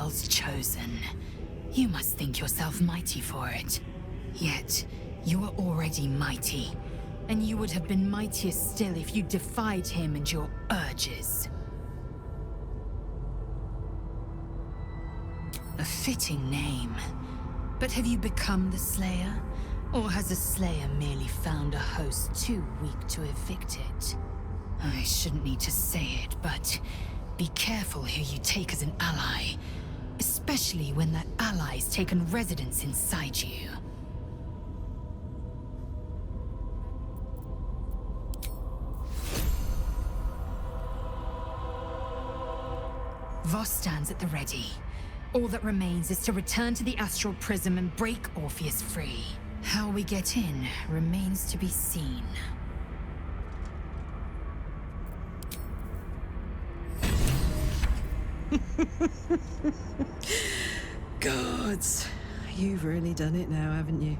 Bhaal's chosen. You must think yourself mighty for it. Yet, you are already mighty, and you would have been mightier still if you defied him and your urges. A fitting name. But have you become the Slayer? Or has a Slayer merely found a host too weak to evict it? I shouldn't need to say it, but be careful who you take as an ally. Especially when that ally's taken residence inside you. Voss stands at the ready. All that remains is to return to the Astral Prism and break Orpheus free. How we get in remains to be seen. Gods, you've really done it now, haven't you?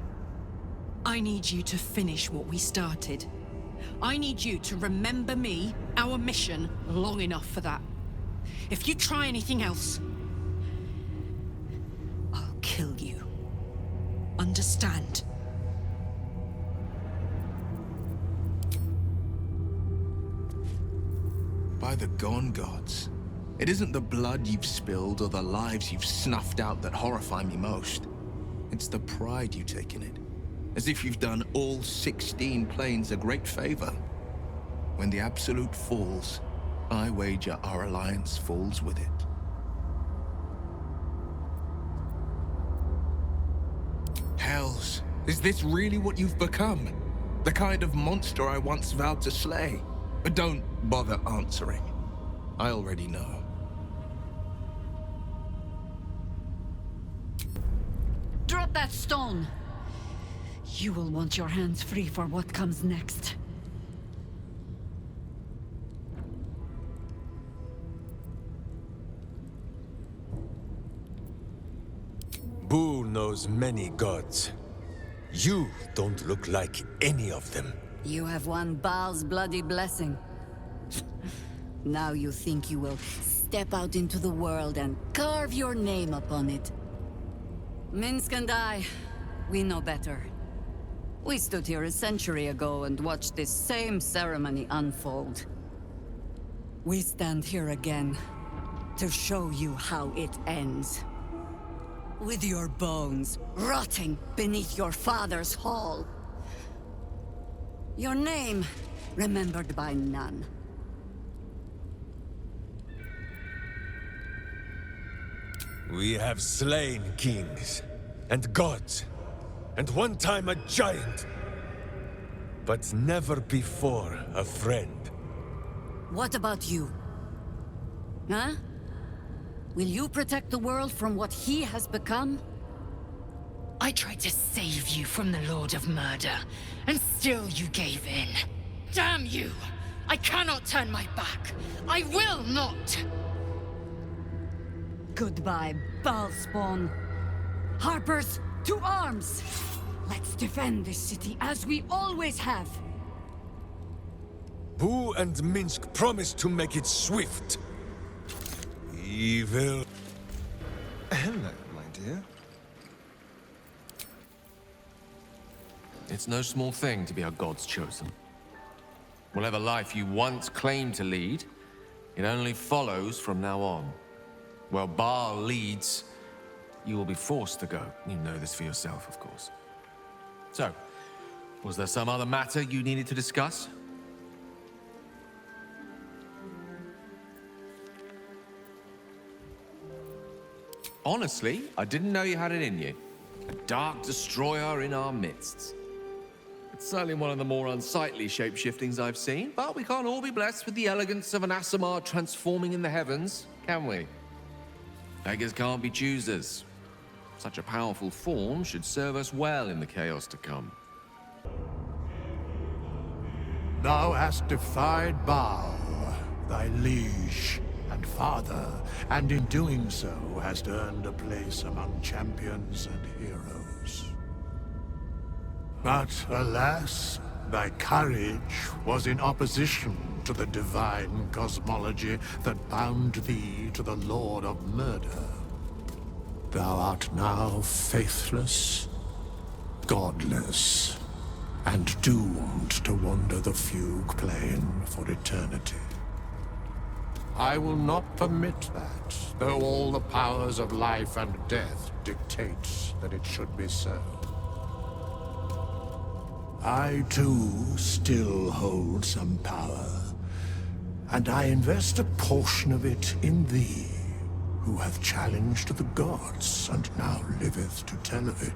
I need you to finish what we started. I need you to remember me, our mission, long enough for that. If you try anything else, I'll kill you. Understand? By the gone gods. It isn't the blood you've spilled or the lives you've snuffed out that horrify me most. It's the pride you take in it. As if you've done all 16 planes a great favor. When the Absolute falls, I wager our alliance falls with it. Hells, is this really what you've become? The kind of monster I once vowed to slay? But don't bother answering. I already know. Drop that stone! You will want your hands free for what comes next. Bhaal knows many gods. You don't look like any of them. You have won Baal's bloody blessing. Now you think you will step out into the world and carve your name upon it. Minsk and I, we know better. We stood here a century ago and watched this same ceremony unfold. We stand here again to show you how it ends. With your bones rotting beneath your father's hall. Your name remembered by none. We have slain kings, and gods, and one time a giant. But never before a friend. What about you? Huh? Will you protect the world from what he has become? I tried to save you from the Lord of Murder, and still you gave in. Damn you! I cannot turn my back! I will not! Goodbye, Baalspawn. Harpers, to arms! Let's defend this city as we always have. Boo and Minsk promised to make it swift. Evil. Hello, my dear. It's no small thing to be a god's chosen. Whatever life you once claimed to lead, it only follows from now on. Where Bhaal leads, you will be forced to go. You know this for yourself, of course. So, was there some other matter you needed to discuss? Honestly, I didn't know you had it in you. A dark destroyer in our midst. It's certainly one of the more unsightly shape-shiftings I've seen, but we can't all be blessed with the elegance of an Asimar transforming in the heavens, can we? Beggars can't be choosers. Such a powerful form should serve us well in the chaos to come. Thou hast defied Bhaal, thy liege and father, and in doing so hast earned a place among champions and heroes. But alas, thy courage was in opposition to the divine cosmology that bound thee to the Lord of Murder. Thou art now faithless, godless, and doomed to wander the fugue plane for eternity. I will not permit that, though all the powers of life and death dictate that it should be so. I, too, still hold some power, and I invest a portion of it in thee, who hath challenged the gods and now liveth to tell of it.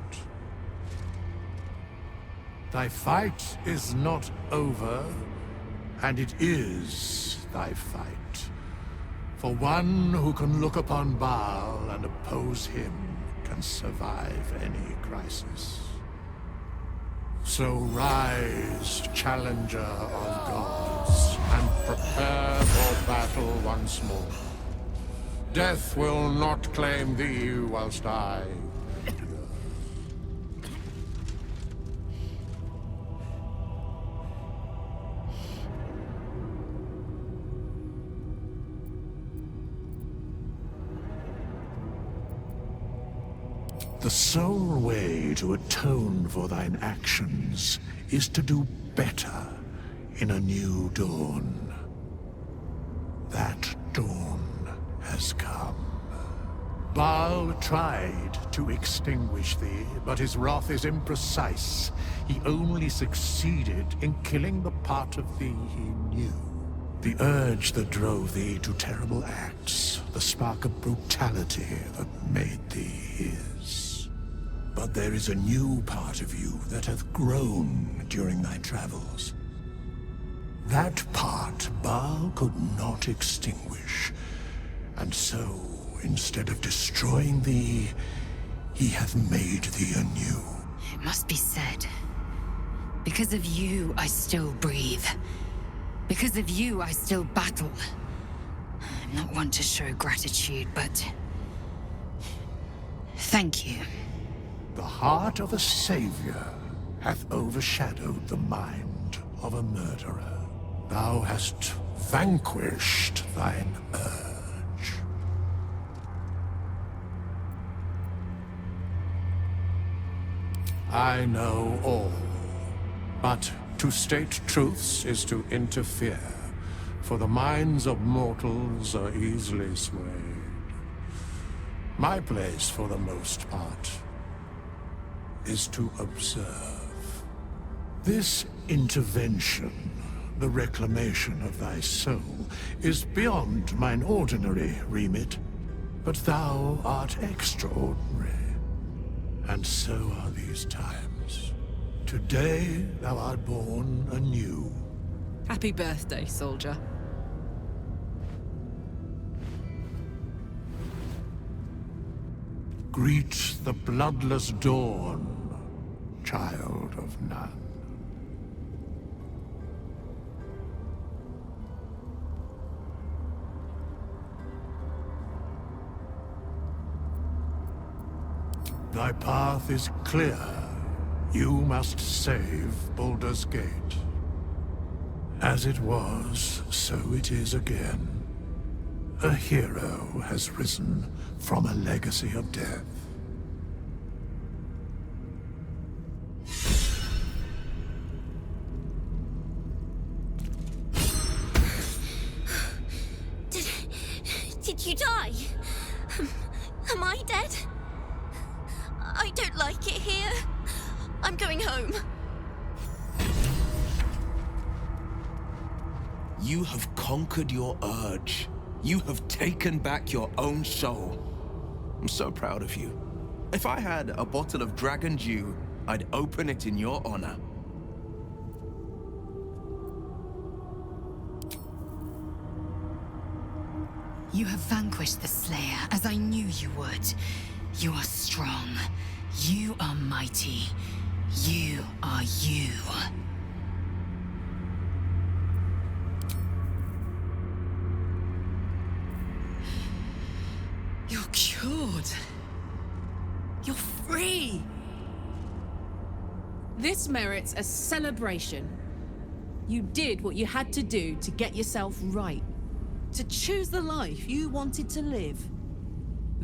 Thy fight is not over, and it is thy fight. For one who can look upon Baal and oppose him can survive any crisis. So rise, challenger of gods, and prepare for battle once more. Death will not claim thee whilst I endure. The sole way to atone for thine actions is to do better in a new dawn. That dawn has come. Baal tried to extinguish thee, but his wrath is imprecise. He only succeeded in killing the part of thee he knew. The urge that drove thee to terrible acts, the spark of brutality that made thee his. But there is a new part of you that hath grown during thy travels. That part Baal could not extinguish, and so, instead of destroying thee, he hath made thee anew. It must be said. Because of you, I still breathe. Because of you, I still battle. I'm not one to show gratitude, but... thank you. The heart of a savior hath overshadowed the mind of a murderer. Thou hast vanquished thine urge. I know all, but to state truths is to interfere, for the minds of mortals are easily swayed. My place, for the most part, is to observe. This intervention, the reclamation of thy soul, is beyond mine ordinary remit, but thou art extraordinary, and so are these times. Today thou art born anew. Happy birthday, soldier. Greet the bloodless dawn, child of none. Thy path is clear. You must save Baldur's Gate. As it was, so it is again. A hero has risen from a legacy of death. Did you die? Am I dead? I don't like it here. I'm going home. You have conquered your urge. You have taken back your own soul. I'm so proud of you. If I had a bottle of dragon dew, I'd open it in your honor. You have vanquished the Slayer, as I knew you would. You are strong. You are mighty. You are you. You're cured. You're free. This merits a celebration. You did what you had to do to get yourself right. To choose the life you wanted to live.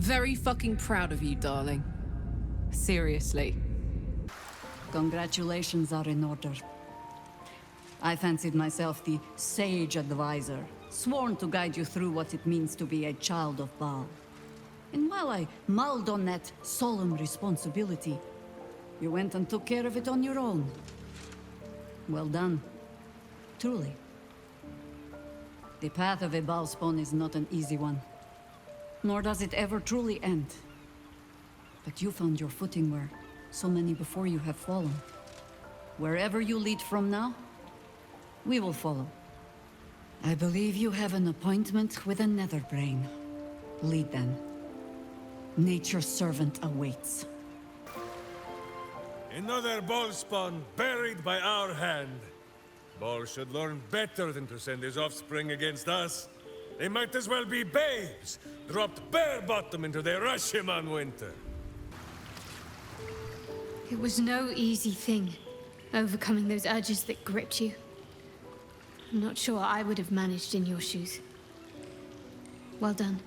Very fucking proud of you, darling. Seriously. Congratulations are in order. I fancied myself the sage advisor, sworn to guide you through what it means to be a child of Baal. And while I mulled on that solemn responsibility, you went and took care of it on your own. Well done. Truly. The path of a Baal spawn is not an easy one, nor does it ever truly end. But you found your footing where so many before you have fallen. Wherever you lead from now, we will follow. I believe you have an appointment with a Netherbrain. Lead then. Nature's servant awaits. Another Baal spawn buried by our hand. Baal should learn better than to send his offspring against us. They might as well be babes, dropped bare bottom into the Rashomon winter. It was no easy thing, overcoming those urges that gripped you. I'm not sure I would have managed in your shoes. Well done.